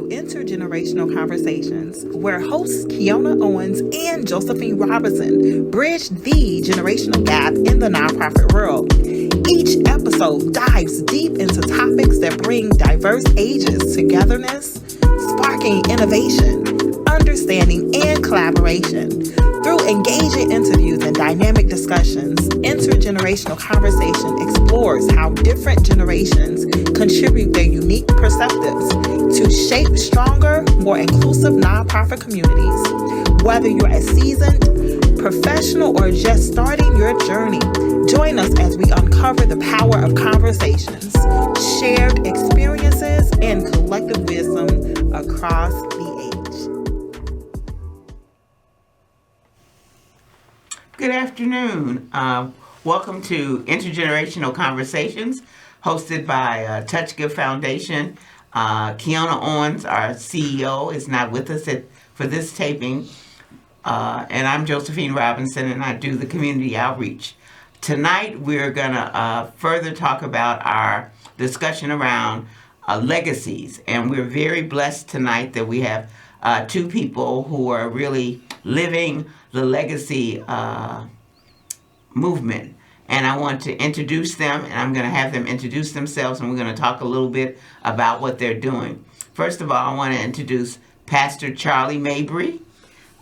Intergenerational Conversations, where hosts Kiona Owens and Josephine Robinson bridge the generational gap in the nonprofit world. Each episode dives deep into topics that bring diverse ages togetherness, sparking innovation, understanding, and collaboration. Through engaging interviews and dynamic discussions, Intergenerational Conversation explores how different generations contribute their unique perspectives to shape stronger, more inclusive nonprofit communities. Whether you're a seasoned professional or just starting your journey, join us as we uncover the power of conversations, shared experiences, and collective wisdom across the age. Good afternoon. Welcome to Intergenerational Conversations, hosted by Touch Give Foundation. Kiona Owens, our CEO, is not with us for this taping. And I'm Josephine Robinson, and I do the community outreach. Tonight, we're going to further talk about our discussion around legacies. And we're very blessed tonight that we have two people who are really living the legacy movement. And I want to introduce them, and I'm going to have them introduce themselves, and we're going to talk a little bit about what they're doing. First of all, I want to introduce Pastor Charlie Mavry,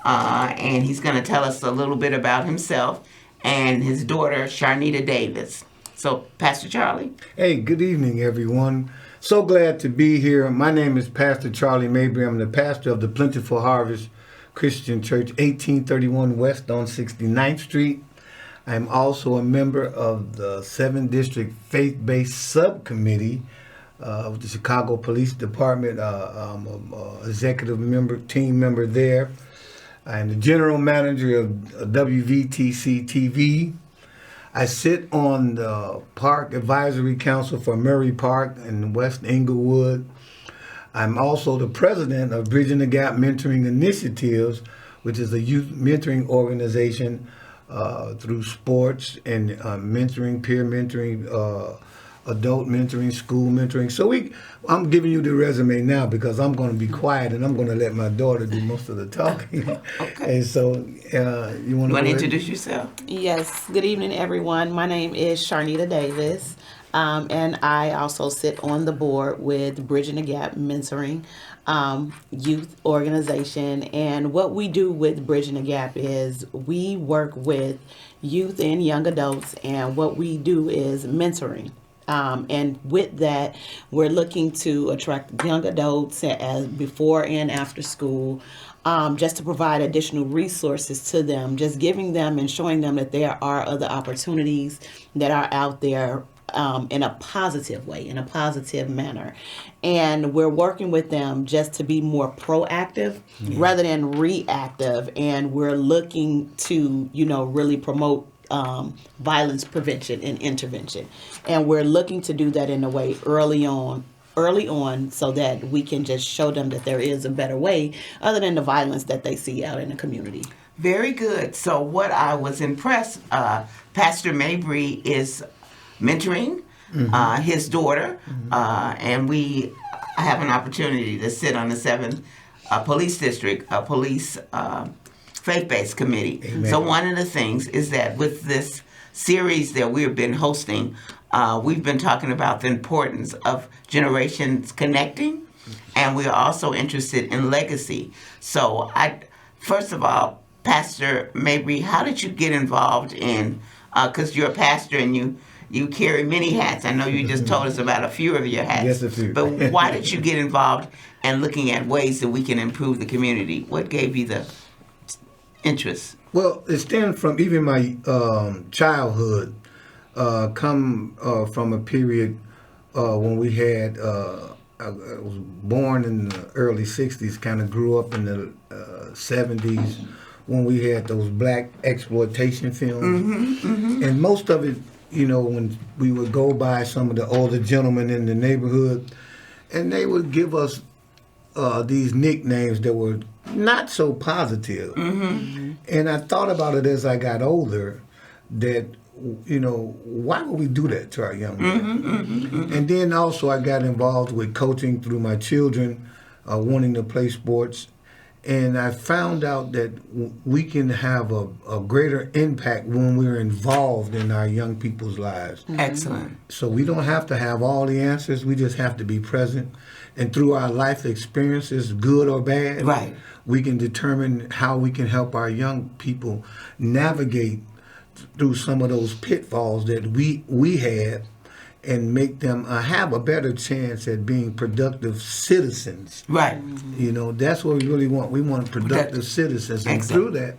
and he's going to tell us a little bit about himself and his daughter, Charnita Davis. So, Pastor Charlie. Hey, good evening, everyone. So glad to be here. My name is Pastor Charlie Mavry. I'm the pastor of the Plentiful Harvest Christian Church, 1831 West on 69th Street. I'm also a member of the 7th District Faith-Based Subcommittee of the Chicago Police Department. I'm an executive member, team member there. I'm the general manager of WVTC TV. I sit on the Park Advisory Council for Murray Park in West Englewood. I'm also the president of Bridging the Gap Mentoring Initiatives, which is a youth mentoring organization through sports and mentoring, peer mentoring, adult mentoring, school mentoring. So I'm giving you the resume now because I'm going to be quiet and I'm going to let my daughter do most of the talking. Okay. And so you want to introduce yourself? Yes. Good evening, everyone. My name is Charnita Davis, and I also sit on the board with Bridging the Gap Mentoring youth organization. And what we do with Bridging the Gap is we work with youth and young adults, and what we do is mentoring. And with that, we're looking to attract young adults as before and after school, just to provide additional resources to them, just giving them and showing them that there are other opportunities that are out there in a positive way, in a positive manner. And we're working with them just to be more proactive rather than reactive. And we're looking to, really promote violence prevention and intervention. And we're looking to do that in a way early on, so that we can just show them that there is a better way other than the violence that they see out in the community. Very good. So what I was impressed, Pastor Mabry is mentoring his daughter, and we have an opportunity to sit on the 7th Police District, Police Faith-Based Committee. Amen. So one of the things is that with this series that we've been hosting, we've been talking about the importance of generations connecting, and we're also interested in legacy. So first of all, Pastor Mabry, how did you get involved in, because you're a pastor and you carry many hats. I know you just told us about a few of your hats. Yes, a few. But why did you get involved in looking at ways that we can improve the community? What gave you the interest? Well, it stems from even my childhood, come from a period when we had, I was born in the early 60s, kind of grew up in the 70s when we had those black exploitation films. And most of it, when we would go by some of the older gentlemen in the neighborhood, and they would give us these nicknames that were not so positive. And I thought about it as I got older, that, you know, why would we do that to our young men? And then also I got involved with coaching through my children wanting to play sports. And I found out that we can have a greater impact when we're involved in our young people's lives. Excellent. So we don't have to have all the answers. We just have to be present. And through our life experiences, good or bad, Right. we can determine how we can help our young people navigate through some of those pitfalls that we had, and make them have a better chance at being productive citizens. Right. You know, that's what we really want. We want productive citizens. And Excellent. through that,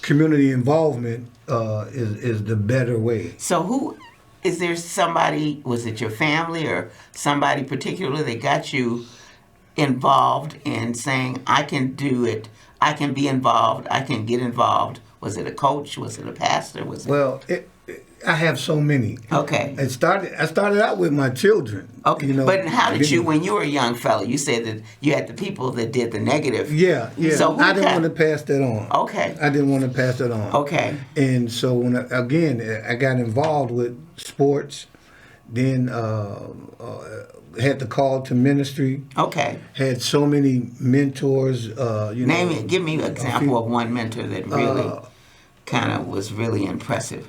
community involvement is the better way. So is there somebody, was it your family or somebody particular that got you involved in saying, I can do it, I can be involved, I can get involved? Was it a coach? Was it a pastor? Was it? Well, I have so many. Okay. I started out with my children. Okay. You know, but how did you, when you were a young fella, you said that you had the people that did the negative. Yeah. So I didn't want to pass that on. Okay. I didn't want to pass that on. Okay. And so when I got involved with sports, then had the call to ministry. Okay. Had so many mentors. Give me an example of one mentor that really kind of was really impressive.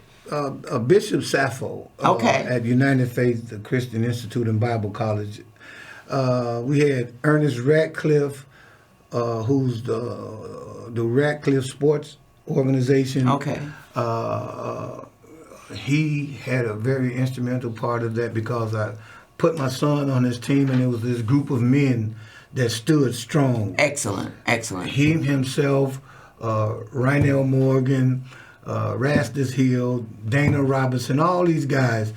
Bishop Sappho at United Faith the Christian Institute and Bible College. We had Ernest Ratcliffe, who's the Ratcliffe Sports Organization. Okay. He had a very instrumental part of that, because I put my son on his team, and it was this group of men that stood strong. Excellent. He himself, Rynell Morgan, Rastus Hill, Dana Robinson, all these guys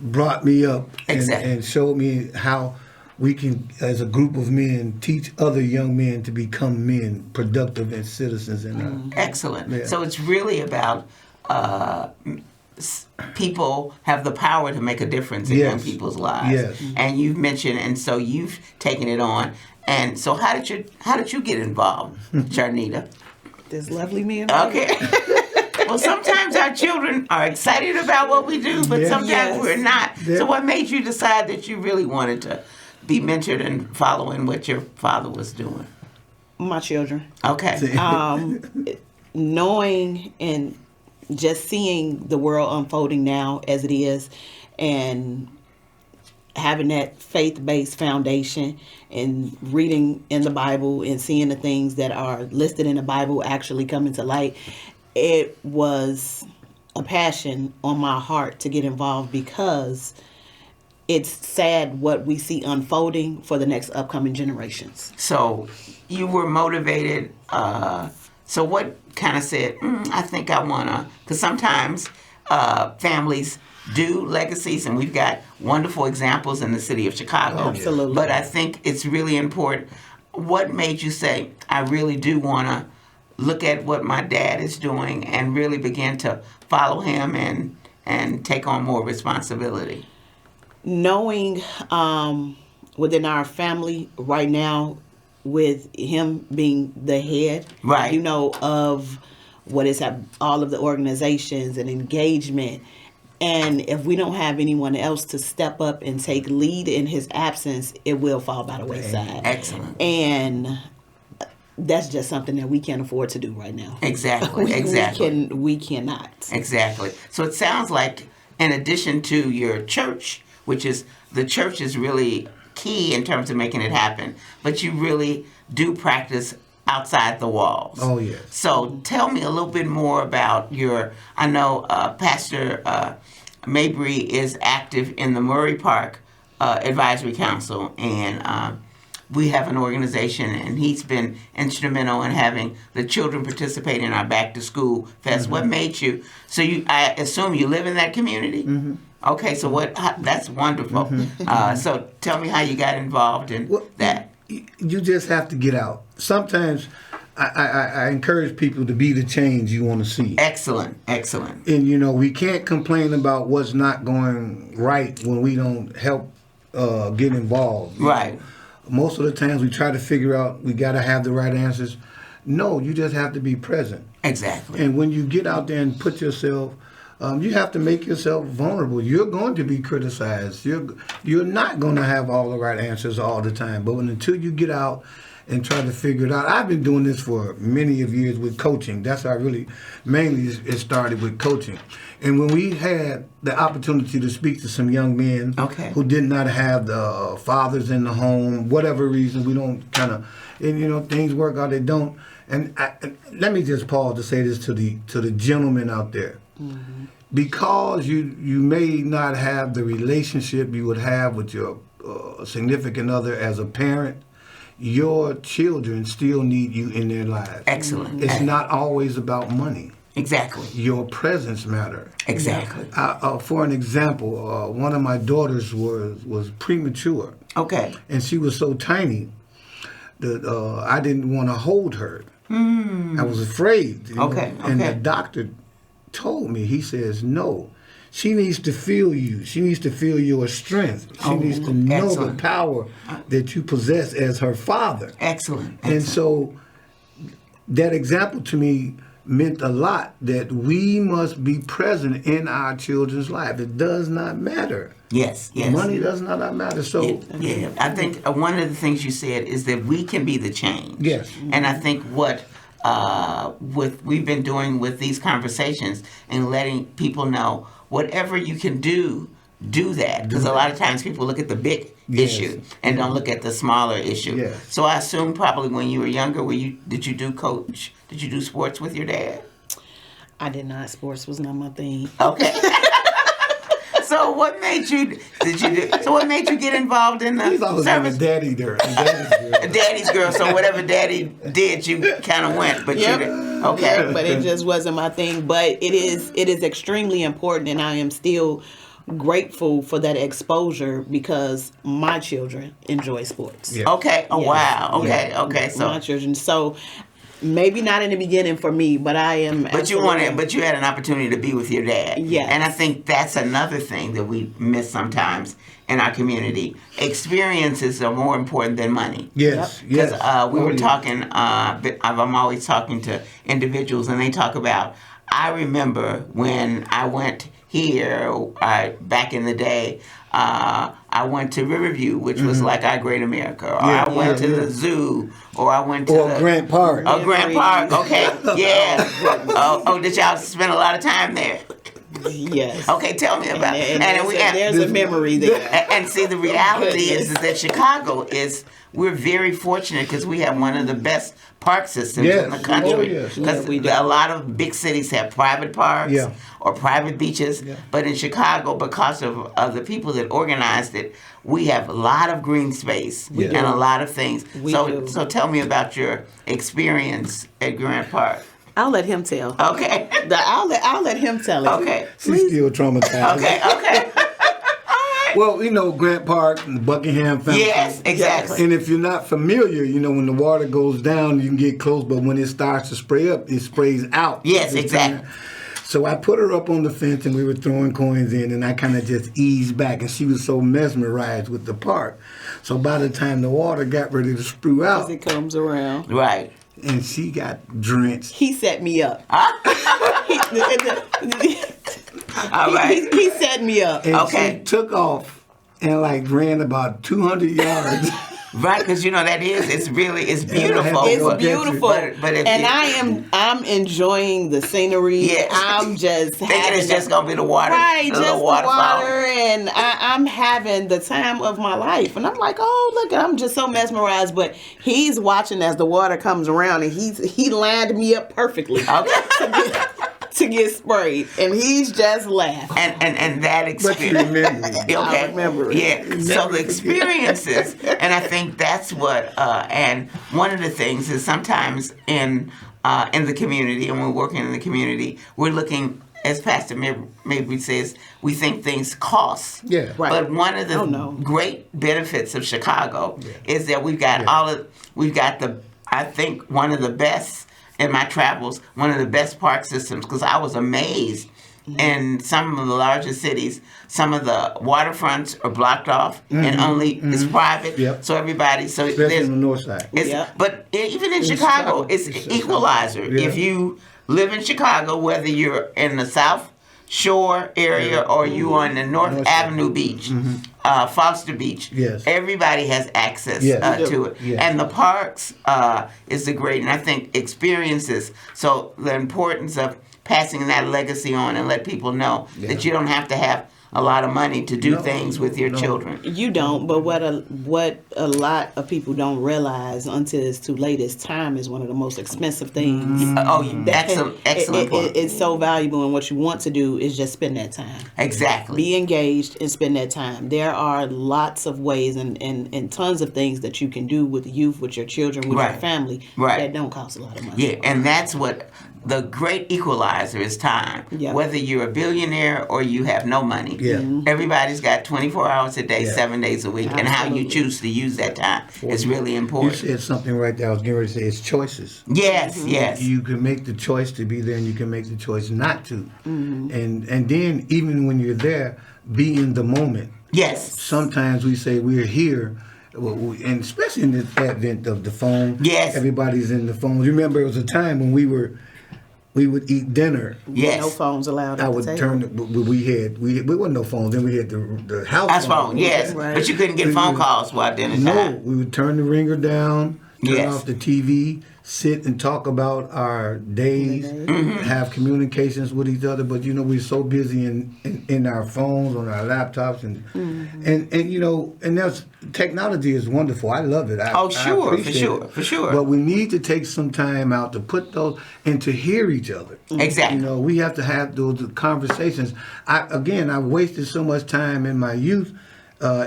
brought me up and showed me how we can, as a group of men, teach other young men to become men, productive and citizens. Excellent. Yeah. So it's really about people have the power to make a difference in young people's lives. Yes. And you've mentioned, and so you've taken it on. And so how did you get involved, Charnita? This lovely man. Okay. Well, sometimes our children are excited about what we do, but sometimes we're not. So what made you decide that you really wanted to be mentored and following what your father was doing? My children. Okay. Knowing and just seeing the world unfolding now as it is, and having that faith-based foundation, and reading in the Bible and seeing the things that are listed in the Bible actually coming to light, it was a passion on my heart to get involved, because it's sad what we see unfolding for the next upcoming generations. So you were motivated. So what kind of said, I think I want to, because sometimes families do legacies, and we've got wonderful examples in the city of Chicago. Absolutely. But I think it's really important. What made you say, I really do want to look at what my dad is doing and really begin to follow him and take on more responsibility? Knowing within our family right now, with him being the head, right, of what is all of the organizations and engagement, and if we don't have anyone else to step up and take lead in his absence, it will fall by the wayside. Excellent. And that's just something that we can't afford to do right now. Exactly. We cannot. Exactly. So it sounds like, in addition to your church, which is, the church is really key in terms of making it happen, but you really do practice outside the walls. Oh, yes. So tell me a little bit more about I know Pastor Mavry is active in the Murray Park Advisory Council, and we have an organization, and he's been instrumental in having the children participate in our Back to School Fest. Mm-hmm. What made you? So I assume you live in that community? Mm-hmm. Okay, so that's wonderful. Mm-hmm. So tell me how you got involved in that. You just have to get out. Sometimes I encourage people to be the change you want to see. Excellent. And, we can't complain about what's not going right when we don't help get involved. Right. Most of the times we try to figure out, we got to have the right answers. No, you just have to be present. Exactly. And when you get out there and put yourself, you have to make yourself vulnerable. You're going to be criticized. You're not going to have all the right answers all the time. But until you get out and try to figure it out, I've been doing this for many of years with coaching. That's how mainly it started with coaching. And when we had the opportunity to speak to some young men who did not have the fathers in the home, whatever reason, we don't and things work out, they don't. And let me just pause to say this to the gentlemen out there. Mm-hmm. Because you may not have the relationship you would have with your significant other as a parent, your children still need you in their lives. Excellent. It's not always about money. Exactly. Your presence matters. Exactly. For an example, one of my daughters was premature. Okay. And she was so tiny that I didn't want to hold her. I was afraid. Okay. And the doctor told me, he says, no, she needs to feel you. She needs to feel your strength. She needs to know the power that you possess as her father. Excellent. And so that example to me meant a lot, that we must be present in our children's life. It does not matter. Yes. Money does not matter. So I think one of the things you said is that we can be the change. Yes. And I think what we've been doing with these conversations and letting people know whatever you can do that. Because a lot of times people look at the big issue and don't look at the smaller issue. Yes. So I assume probably when you were younger, did you do sports with your dad? I did not. Sports was not my thing. Okay. So what made you get involved in the he's always been a daddy's girl. A daddy's girl. So whatever daddy did, you kind of went. But okay. But it just wasn't my thing. But it is extremely important, and I am still grateful for that exposure because my children enjoy sports. Yeah. Okay. Oh wow. Okay. Yeah. Okay. So my children. So maybe not in the beginning for me, but I am. But you had an opportunity to be with your dad. Yeah. And I think that's another thing that we miss sometimes in our community. Experiences are more important than money. Yes. Because Yes. we were talking. I'm always talking to individuals, and they talk about. I remember when I went here back in the day. I went to Riverview, which was like our Great America. Or I went to the zoo, or I went to Grant Park. Oh, Grant Park. Okay, yeah. Did y'all spend a lot of time there? Yes. Okay, tell me about it. There's a memory there. And see, the reality is that Chicago we're very fortunate because we have one of the best park systems in the country. Oh, yes. Because a lot of big cities have private parks or private beaches. Yeah. But in Chicago, because of the people that organized it, we have a lot of green space and a lot of things. So tell me about your experience at Grant Park. I'll let him tell. Okay. I'll let him tell it. Okay. She's still traumatized. Okay. Well, Grant Park and the Buckingham Fountain. Yes, exactly. And if you're not familiar, when the water goes down, you can get close, but when it starts to spray up, it sprays out. Yes, exactly. So I put her up on the fence, and we were throwing coins in, and I kind of just eased back, and she was so mesmerized with the park. So by the time the water got ready to sprue out, as it comes around, right, and she got drenched. He set me up. All right. He set me up. And she took off and ran about 200 yards. Right, because it's beautiful. It's beautiful. But I'm enjoying the scenery. Yes. I'm just thinking it's just gonna be the water. Right, just the water, and I'm having the time of my life. And I'm like, oh look, I'm just so mesmerized. But he's watching as the water comes around, and he lined me up perfectly. Okay. To get sprayed, and he's just laughing. And that experience. But you remember. Okay. I remember it. Yeah. So the experiences, and I think that's what. And one of the things is sometimes in the community, and we're working in the community, we're looking. As Pastor Mavry says, we think things cost. Yeah. Right. But one of the great benefits of Chicago is that we've got I think one of the best. In my travels, one of the best park systems, because I was amazed in some of the larger cities, some of the waterfronts are blocked off and only it's private. Yep. So everybody, Especially on the north side. But even in Chicago, it's equalizer. Yeah. If you live in Chicago, whether you're in the South Shore area or you on the North Avenue Beach, Foster Beach, Yes. everybody has access to it. Yes. And the parks is the great, and I think experiences. So the importance of passing that legacy on and let people know that you don't have to have a lot of money to do things with your children. You don't, but what a lot of people don't realize until it's too late is time is one of the most expensive things. Excellent point. It's so valuable, and what you want to do is just spend that time. Exactly. Be engaged and spend that time. There are lots of ways and tons of things that you can do with youth, with your children, with your family that don't cost a lot of money. Yeah, and that's what the great equalizer is: time. Yep. Whether you're a billionaire or you have no money, everybody's got 24 hours a day, 7 days a week, and how you choose to use that time is really important. You said something right there. I was getting ready to say it's choices. Yes, yes. You can make the choice to be there, and you can make the choice not to. And then even when you're there, be in the moment. Yes. Sometimes we say we're here. And especially in this advent of the phone, everybody's in the phones. Remember, it was a time when we would eat dinner. Yes. No phones allowed. I would turn. We wasn't no phones. Then we had the house phone. Yes, Right. but you couldn't get phone calls while dinner time. No, we would turn the ringer down, turn Yes. off the TV, sit and talk about our days, have communications with each other. But we're so busy in our phones, on our laptops, and that's technology is wonderful. I love it. I appreciate it. for sure. But we need to take some time out to put those and to hear each other. Exactly. We have to have those conversations. I wasted so much time in my youth.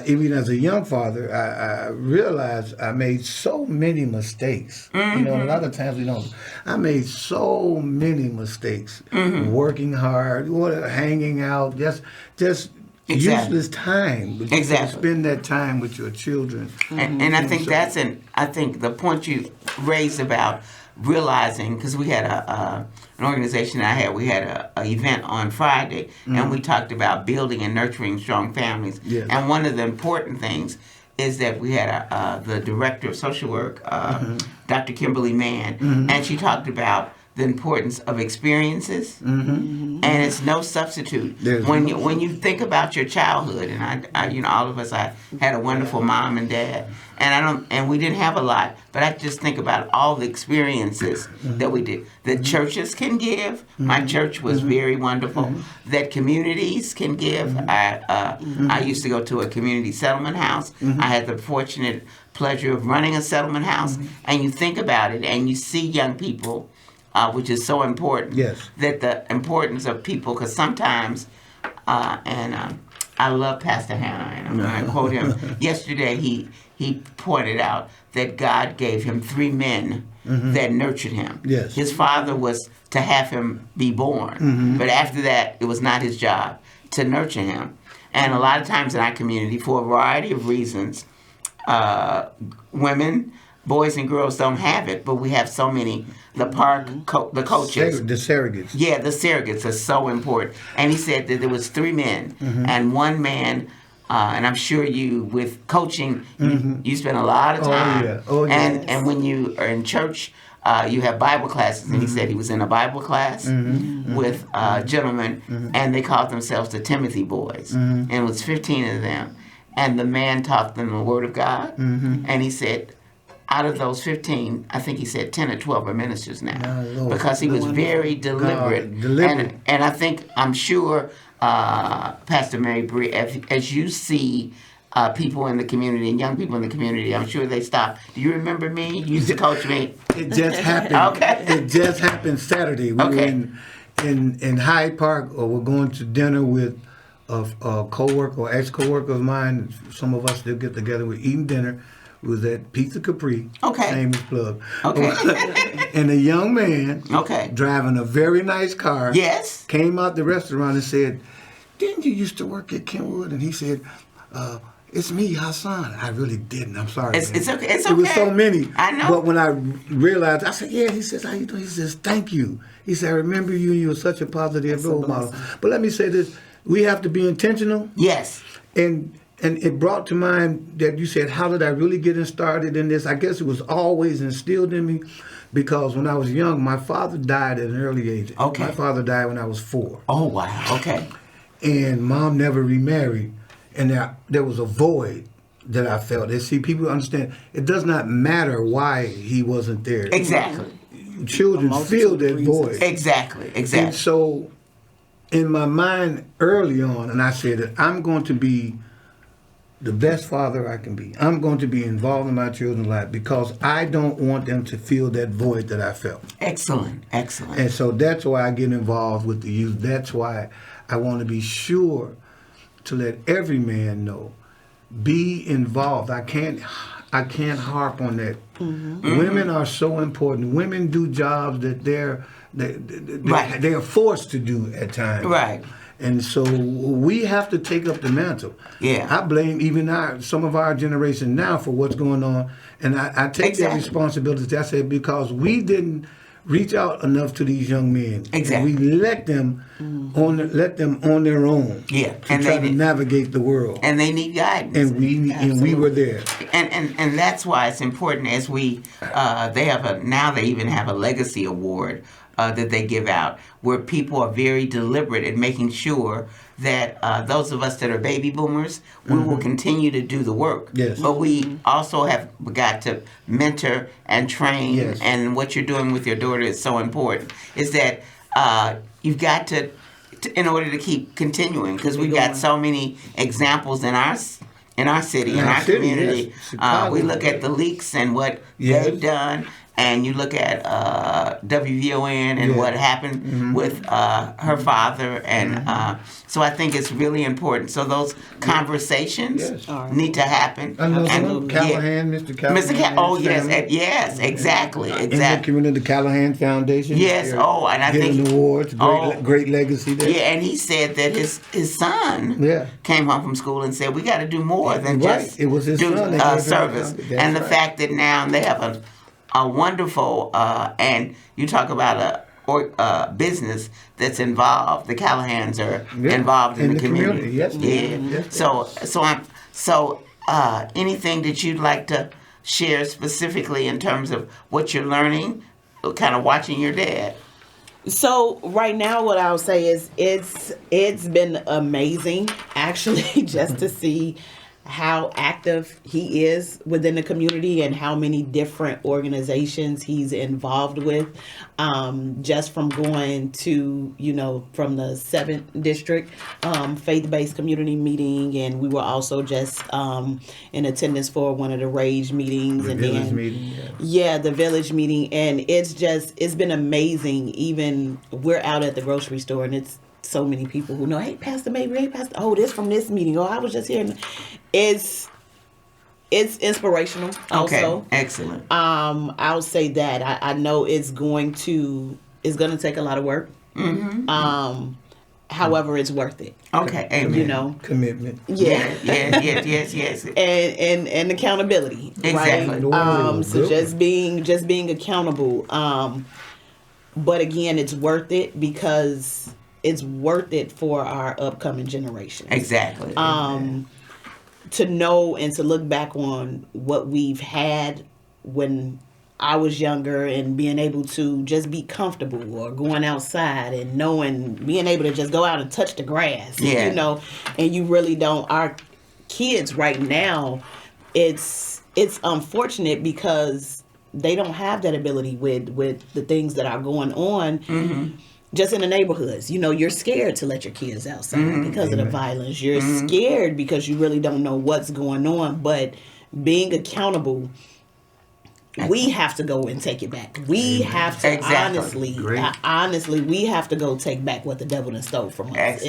Even as a young father, I realized I made so many mistakes. A lot of times we don't. I made so many mistakes. Working hard, hanging out, just useless time. But you can spend that time with your children. And I think I think the point you raised about realizing, because we had an organization we had a event on Friday, and we talked about building and nurturing strong families. Yes. And one of the important things is that we had the director of social work, Dr. Kimberly Mann, and she talked about the importance of experiences, and it's no substitute. When you think about your childhood, and I all of us, I had a wonderful mom and dad, and we didn't have a lot, but I just think about all the experiences that we did. That churches can give. My church was very wonderful. That communities can give. I used to go to a community settlement house. I had the fortunate pleasure of running a settlement house, and you think about it, and you see young people. Which is so important. Yes. That the importance of people, because sometimes, I love Pastor Hannah, and I'm going to quote him. Yesterday, he pointed out that God gave him 3 men that nurtured him. Yes. His father was to have him be born, but after that, it was not his job to nurture him. And a lot of times in our community, for a variety of reasons, women, boys and girls don't have it, but we have so many. The park, the coaches. The surrogates. Yeah, the surrogates are so important. And he said that there was 3 men, and 1 man, and I'm sure you, with coaching, you spend a lot of time. Oh, yeah. And when you are in church, you have Bible classes. And he said he was in a Bible class with gentlemen, and they called themselves the Timothy Boys. And it was 15 of them. And the man taught them the Word of God. And he said, out of those 15, I think he said 10 or 12 are ministers now, because he was very deliberate. And I'm sure, Pastor Mavry, as you see people in the community and young people in the community, I'm sure they stop. Do you remember me? You used to coach me. It just happened. Okay. It just happened Saturday. We were in Hyde Park, or we're going to dinner with a co-worker or ex-co-worker of mine. Some of us still get together. We're eating dinner. Was at Pizza Capri. Okay. Shameless plug. Okay. And a young man. Okay. Driving a very nice car. Yes. Came out the restaurant and said, "Didn't you used to work at Kenwood?" And he said, it's me, Hassan. I really didn't. I'm sorry. It's man. okay. It's It was okay. so many. I know. But when I realized, I said, yeah. He says, how you doing? He says, thank you. He said, I remember you. You were such a positive role model. But let me say this. We have to be intentional. Yes. And it brought to mind that you said, how did I really get started in this? I guess it was always instilled in me because when I was young, my father died at an early age. Okay. My father died when I was 4. Oh, wow. Okay. And Mom never remarried. And there was a void that I felt. And see, people understand, it does not matter why he wasn't there. Exactly. Children feel that void. Exactly. And so in my mind early on, and I said that I'm going to be the best father I can be. I'm going to be involved in my children's life because I don't want them to feel that void that I felt. Excellent. And so that's why I get involved with the youth. That's why I want to be sure to let every man know, be involved. I can't harp on that. Mm-hmm. Women are so important. Women do jobs that they are forced to do at times. Right. And so we have to take up the mantle. Yeah. I blame even some of our generation now for what's going on. And I take that responsibility. I said, because we didn't reach out enough to these young men. Exactly. And we let them on their own. Yeah. To try to navigate the world. And they need guidance. And we were there. And that's why it's important as we they even have a legacy award that they give out where people are very deliberate in making sure that those of us that are baby boomers, we will continue to do the work. Yes. But we also have got to mentor and train. Yes. And what you're doing with your daughter is so important. Is that you've got to in order to keep continuing, because we've got so many examples in our city, in our community. Yes. We look at the leaks and what they've done, and you look at WVON and what happened with her father, and so I think it's really important. So those conversations need to happen. And Callahan, Mr. Callahan. Yes, exactly. In the community, the Callahan Foundation. Yes. Oh, and I think awards, great legacy there. Yeah, and he said that his son came home from school and said, we got to do more than just it was his do son service. And the fact that now they have a wonderful, and you talk about a business that's involved. The Callahans are involved in the community. Yes. So anything that you'd like to share specifically in terms of what you're learning, kind of watching your dad? So right now, what I'll say is it's been amazing, actually, just to see how active he is within the community and how many different organizations he's involved with. Just from going to, from the 7th district faith-based community meeting, and we were also just in attendance for one of the RAGE meetings. The village meeting. The village meeting, and it's been amazing. Even we're out at the grocery store, and it's so many people who know, hey, Pastor Mavry, hey, Pastor, this from this meeting, I was just here. It's inspirational also. Okay, excellent. I'll say that. I know it's going to take a lot of work. Mm-hmm. However, it's worth it. Okay, amen. Commitment. Yes. And accountability. Exactly. Right? So just being accountable. But again, it's worth it because it's worth it for our upcoming generation. Exactly. To know and to look back on what we've had when I was younger and being able to just be comfortable or going outside and being able to just go out and touch the grass, and you really don't. Our kids right now, it's unfortunate because they don't have that ability with the things that are going on. Just in the neighborhoods, you're scared to let your kids outside because of the violence. You're scared because you really don't know what's going on. But being accountable, we have to go and take it back. We have to honestly, we have to go take back what the devil has stole from us.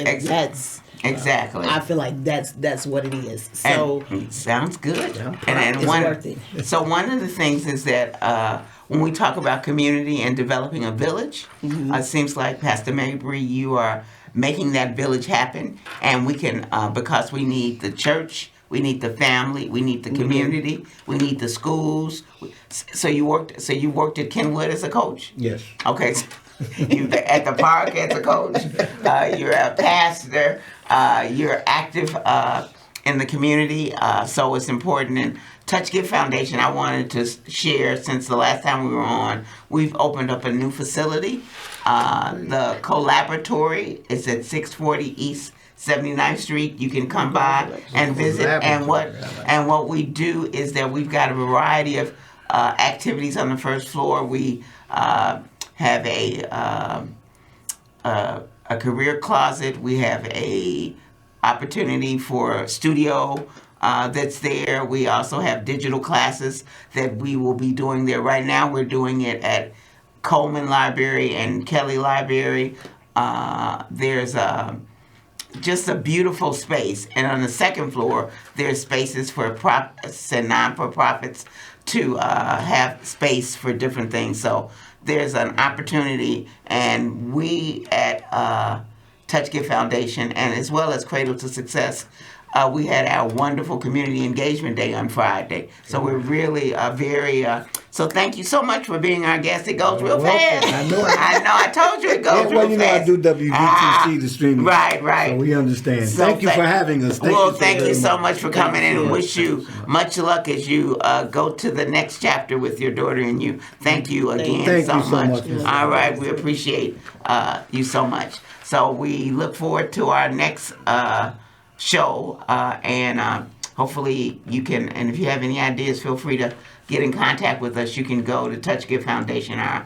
Exactly. I feel like that's what it is. So sounds good. And it's worth it. So one of the things is that when we talk about community and developing a village, it seems like, Pastor Mabry, you are making that village happen, and we can because we need the church, we need the family, we need the community, we need the schools. So you worked at Kenwood as a coach? Yes. Okay. So you at the park as a coach. You're a pastor. You're active in the community. So it's important. And Touch Give Foundation, I wanted to share, since the last time we were on, we've opened up a new facility. The Collaboratory is at 640 East 79th Street. You can come by and visit. And what we do is that we've got a variety of activities on the first floor. We have a career closet. We have a opportunity for studio that's there. We also have digital classes that we will be doing there. Right now we're doing it at Coleman Library and Kelly Library. There's just a beautiful space. And on the second floor, there's spaces for profits and non-for-profits to have space for different things. So there's an opportunity, and we at Touch Give Foundation, and as well as Cradle to Success, we had our wonderful Community Engagement Day on Friday. So we're really very... so thank you so much for being our guest. It goes real fast. I know. I told you it goes real fast. I do WBTC, the streaming. Right. So we understand. So thank you for having us. Thank you so much for coming in, and wish you much luck as you go to the next chapter with your daughter and you. Thank you again so much. All right, we appreciate you so much. So we look forward to our next show, and hopefully you can, and if you have any ideas, feel free to get in contact with us. You can go to Touch Give Foundation. Our